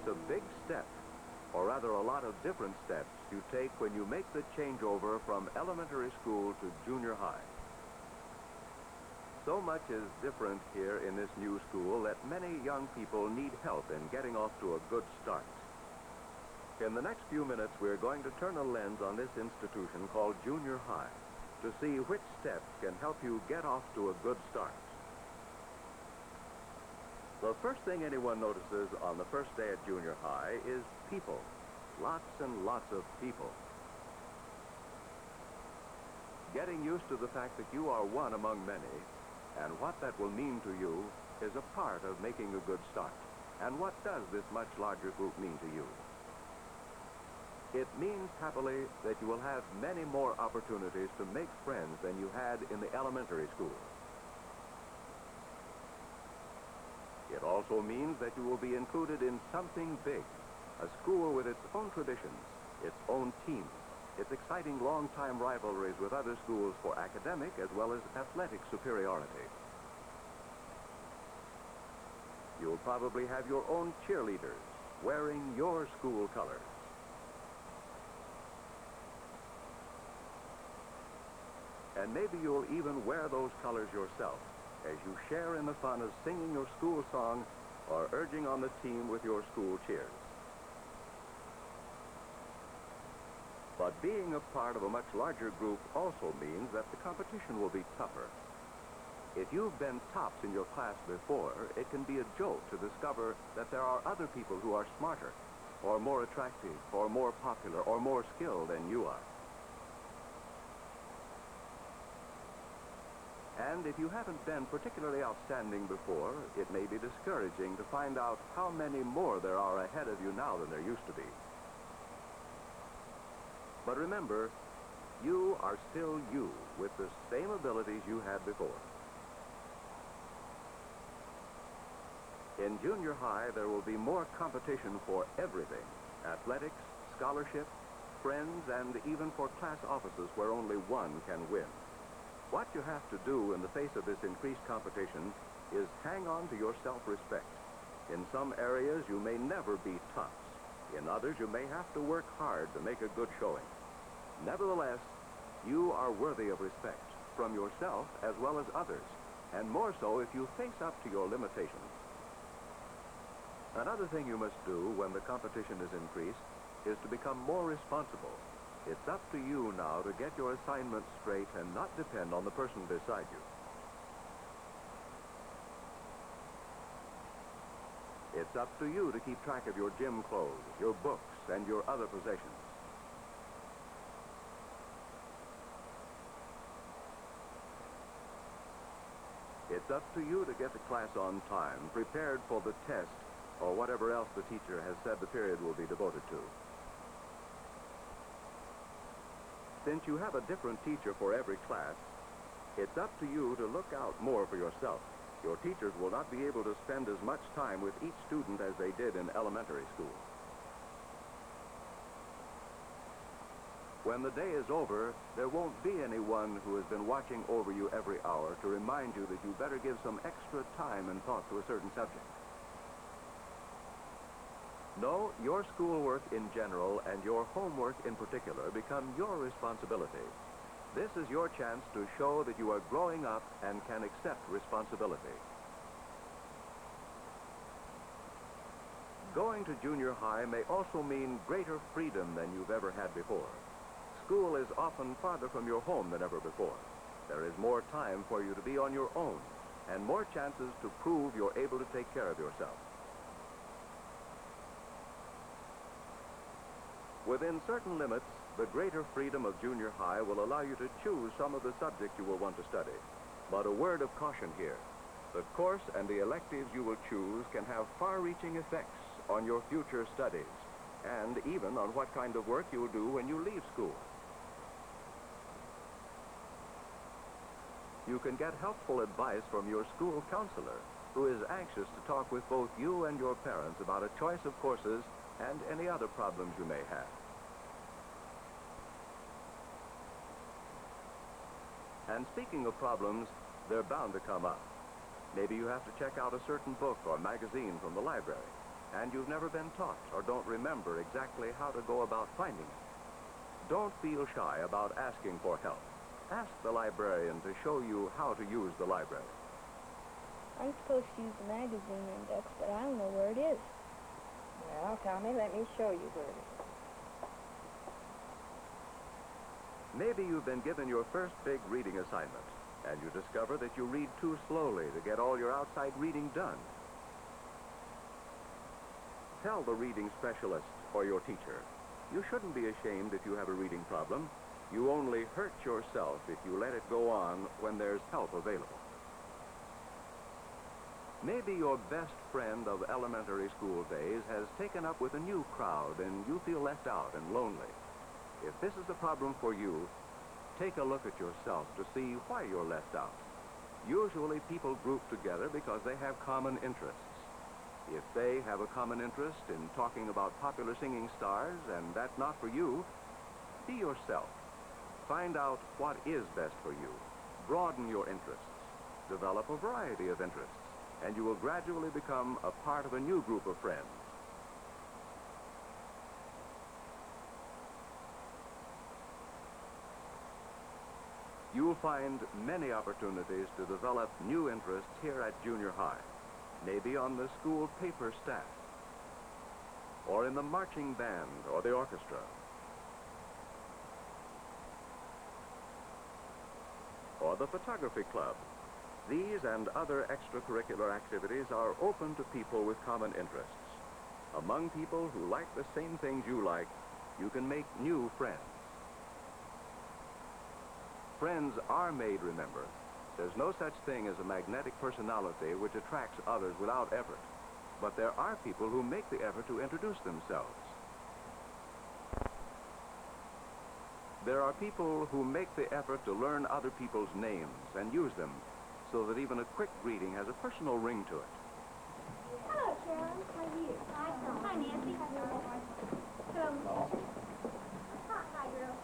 a big step, or rather a lot of different steps you take when you make the changeover from elementary school to junior high. So much is different here in this new school that many young people need help in getting off to a good start. In the next few minutes, we're going to turn a lens on this institution called junior high to see which steps can help you get off to a good start. The first thing anyone notices on the first day at junior high is people. Lots and lots of people. Getting used to the fact that you are one among many, and what that will mean to you, is a part of making a good start. And what does this much larger group mean to you? It means, happily, that you will have many more opportunities to make friends than you had in the elementary school. It also means that you will be included in something big, a school with its own traditions, its own teams, its exciting long-time rivalries with other schools for academic as well as athletic superiority. You'll probably have your own cheerleaders wearing your school colors. And maybe you'll even wear those colors yourself as you share in the fun of singing your school song or urging on the team with your school cheers. But being a part of a much larger group also means that the competition will be tougher. If you've been tops in your class before, it can be a jolt to discover that there are other people who are smarter, or more attractive, or more popular, or more skilled than you are. And if you haven't been particularly outstanding before, it may be discouraging to find out how many more there are ahead of you now than there used to be. But remember, you are still you with the same abilities you had before. In junior high, there will be more competition for everything: athletics, scholarship, friends, and even for class offices where only one can win. What you have to do in the face of this increased competition is hang on to your self-respect. In some areas, you may never be tops. In others, you may have to work hard to make a good showing. Nevertheless, you are worthy of respect from yourself as well as others, and more so if you face up to your limitations. Another thing you must do when the competition is increased is to become more responsible. It's up to you now to get your assignments straight and not depend on the person beside you. It's up to you to keep track of your gym clothes, your books, and your other possessions. It's up to you to get to class on time, prepared for the test, or whatever else the teacher has said the period will be devoted to. Since you have a different teacher for every class, it's up to you to look out more for yourself. Your teachers will not be able to spend as much time with each student as they did in elementary school. When the day is over, there won't be anyone who has been watching over you every hour to remind you that you better give some extra time and thought to a certain subject. No, your schoolwork in general and your homework in particular become your responsibility. This is your chance to show that you are growing up and can accept responsibility. Going to junior high may also mean greater freedom than you've ever had before. School is often farther from your home than ever before. There is more time for you to be on your own and more chances to prove you're able to take care of yourself. Within certain limits, the greater freedom of junior high will allow you to choose some of the subjects you will want to study. But a word of caution here. The course and the electives you will choose can have far-reaching effects on your future studies, and even on what kind of work you'll do when you leave school. You can get helpful advice from your school counselor, who is anxious to talk with both you and your parents about a choice of courses and any other problems you may have. And speaking of problems, they're bound to come up. Maybe you have to check out a certain book or magazine from the library. and you've never been taught or don't remember exactly how to go about finding it. Don't feel shy about asking for help. Ask the librarian to show you how to use the library. I'm supposed to use the magazine index, but I don't know where it is. Well, Tommy, let me show you where it is. Maybe you've been given your first big reading assignment, and you discover that you read too slowly to get all your outside reading done. Tell the reading specialist or your teacher. You shouldn't be ashamed if you have a reading problem. You only hurt yourself if you let it go on when there's help available. Maybe your best friend of elementary school days has taken up with a new crowd and you feel left out and lonely. If this is a problem for you, take a look at yourself to see why you're left out. Usually people group together because they have common interests. If they have a common interest in talking about popular singing stars and that's not for you, be yourself. Find out what is best for you. Broaden your interests. Develop a variety of interests, and you will gradually become a part of a new group of friends. You'll find many opportunities to develop new interests here at junior high. Maybe on the school paper staff, or in the marching band or the orchestra, or the photography club. These and other extracurricular activities are open to people with common interests. Among people who like the same things you like, you can make new friends. Friends are made, remember. There's no such thing as a magnetic personality which attracts others without effort. But there are people who make the effort to introduce themselves. There are people who make the effort to learn other people's names and use them so that even a quick greeting has a personal ring to it. Hello, Sharon. How are you? Hi, Nancy. Hello. Hi, girl.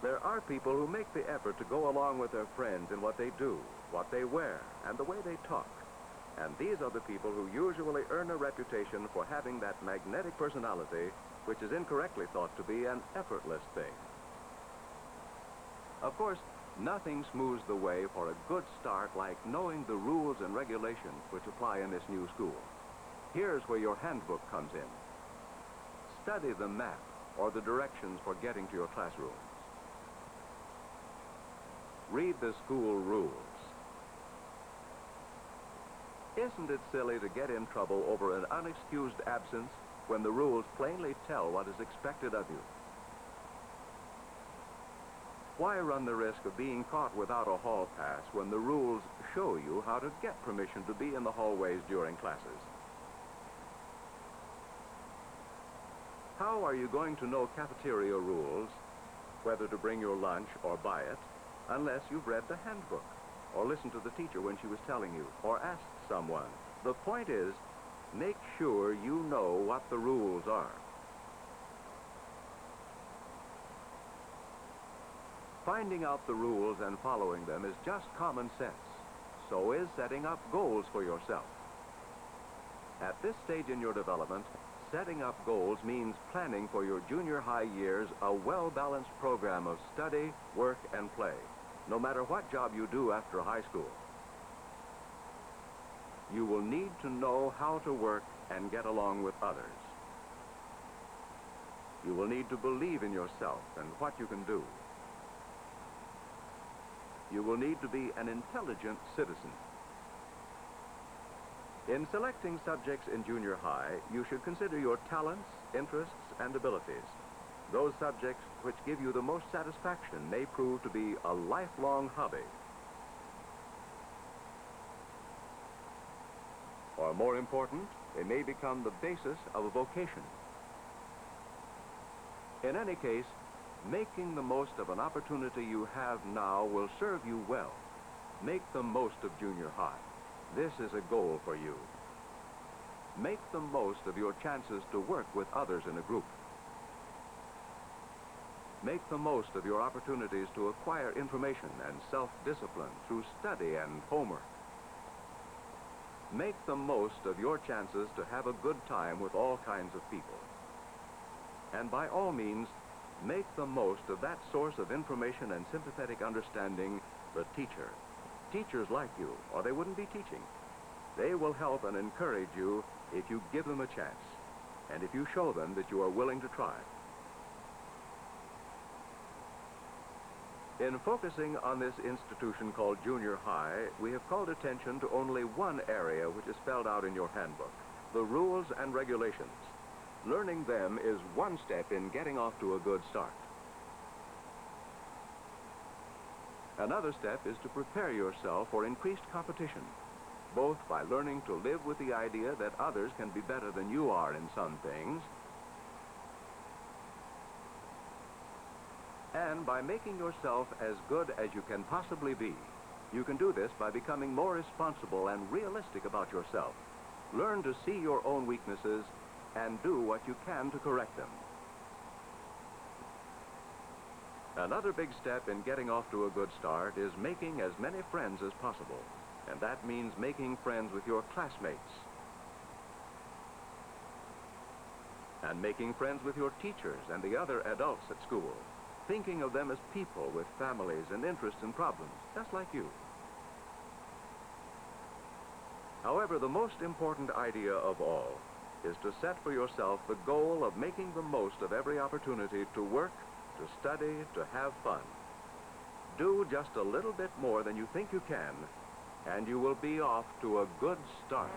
There are people who make the effort to go along with their friends in what they do, what they wear, and the way they talk. And these are the people who usually earn a reputation for having that magnetic personality, which is incorrectly thought to be an effortless thing. Of course, nothing smooths the way for a good start like knowing the rules and regulations which apply in this new school. Here's where your handbook comes in. Study the map or the directions for getting to your classrooms. Read the school rules. Isn't it silly to get in trouble over an unexcused absence when the rules plainly tell what is expected of you? Why run the risk of being caught without a hall pass when the rules show you how to get permission to be in the hallways during classes? How are you going to know cafeteria rules, whether to bring your lunch or buy it, unless you've read the handbook, or listened to the teacher when she was telling you, or asked someone? The point is, make sure you know what the rules are. Finding out the rules and following them is just common sense. So is setting up goals for yourself. At this stage in your development, setting up goals means planning for your junior high years a well-balanced program of study, work, and play, no matter what job you do after high school. You will need to know how to work and get along with others. You will need to believe in yourself and what you can do. You will need to be an intelligent citizen. In selecting subjects in junior high, you should consider your talents, interests, and abilities. Those subjects which give you the most satisfaction may prove to be a lifelong hobby. Or more important, they may become the basis of a vocation. In any case, making the most of an opportunity you have now will serve you well. Make the most of junior high. This is a goal for you. Make the most of your chances to work with others in a group. Make the most of your opportunities to acquire information and self-discipline through study and homework. Make the most of your chances to have a good time with all kinds of people. And by all means, make the most of that source of information and sympathetic understanding, the teacher. Teachers like you, or they wouldn't be teaching. They will help and encourage you if you give them a chance, and if you show them that you are willing to try. In focusing on this institution called junior high, we have called attention to only one area which is spelled out in your handbook, the rules and regulations. Learning them is one step in getting off to a good start. Another step is to prepare yourself for increased competition, both by learning to live with the idea that others can be better than you are in some things, and by making yourself as good as you can possibly be. You can do this by becoming more responsible and realistic about yourself. Learn to see your own weaknesses and do what you can to correct them. Another big step in getting off to a good start is making as many friends as possible. And that means making friends with your classmates. And making friends with your teachers and the other adults at school. Thinking of them as people with families and interests and problems, just like you. However, the most important idea of all is to set for yourself the goal of making the most of every opportunity to work, to study, to have fun. Do just a little bit more than you think you can, and you will be off to a good start.